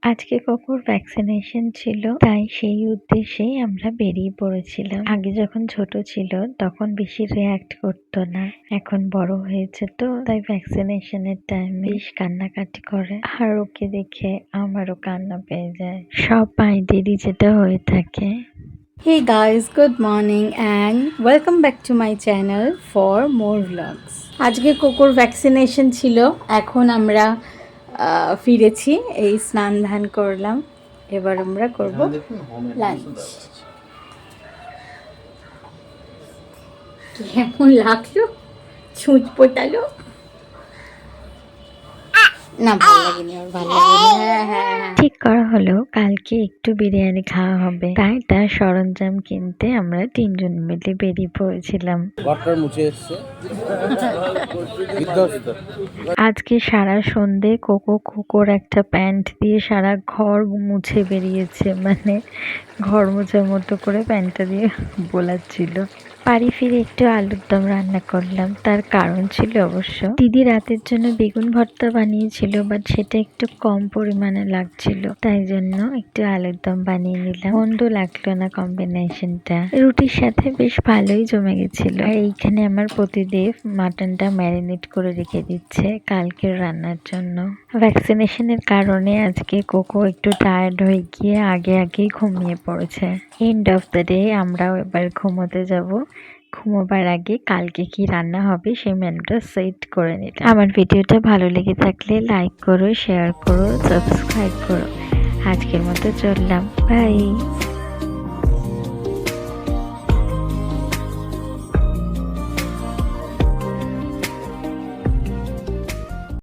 আজকে কোকোর ভ্যাকসিনেশন ছিল, তাই সেই উদ্দেশ্যেই আমরা বেরিয়ে পড়েছিলাম। আগে যখন ছোট ছিল তখন বেশি রিঅ্যাক্ট করতো না, এখন বড় হয়েছে তো তাই ভ্যাকসিনেশনের টাইমে বেশ কান্নাকাটি করে, আর ওকে দেখে আমারও কান্না পেয়ে যায়। সব মায়েদেরই যেটা হয়ে থাকে। Hey guys, good morning and welcome back to my channel for more vlogs. আজকে কোকোর ভ্যাকসিনেশন ছিল, এখন আমরা ফিরেছি, এই স্নান ধান করলাম, এবার আমরা করব লাঞ্চ। কেমন লাগলো? ছুঁচ পোটালো না, ভালো লাগেনি, ওর ভালো লাগেনি। হ্যাঁ। ঠিক করা হলো কালকে একটু বিরিয়ানি খাওয়া হবে, তাই তার সরঞ্জাম কিনতে আমরা 3 জন মিলে বেরিয়ে পড়েছিলাম। আজকে সারা সন্ধে কোকোর একটা প্যান্ট দিয়ে সারা ঘর মুছে বেরিয়েছে, মানে ঘর মোছার মতো করে প্যান্টটা দিয়ে বোলাচ্ছিল। বাড়ি ফিরে একটু আলুর দম রান্না করলাম, তার কারণ ছিল অবশ্য। দিদি রাতের জন্য বেগুন ভর্তা বানিয়েছিল, বাট সেটা একটু কম পরিমাণে লাগছিল, তাই জন্য একটু আলুর দম বানিয়ে নিলাম। মন্দ লাগলো না কম্বিনেশনটা, রুটির সাথে বেশ ভালোই জমে গেছিল। আর এইখানে আমার প্রতিদেব মাটনটা ম্যারিনেট করে রেখে দিচ্ছে কালকের রান্নার জন্য। ভ্যাকসিনেশনের কারণে আজকে কোকো একটু টায়ার্ড হয়ে গিয়ে আগেই ঘুমিয়ে পড়েছে। এন্ড অফ দ্য ডে আমরাও এবার ঘুমোতে যাব। ঘুমোবার আগে কালকে কি রান্না হবে সেই মেনুটা সেট করে নিলাম। আমার ভিডিওটা ভালো লেগে থাকলে লাইক করো, শেয়ার করো, সাবস্ক্রাইব করো। আজকের মতো চললাম, বাই।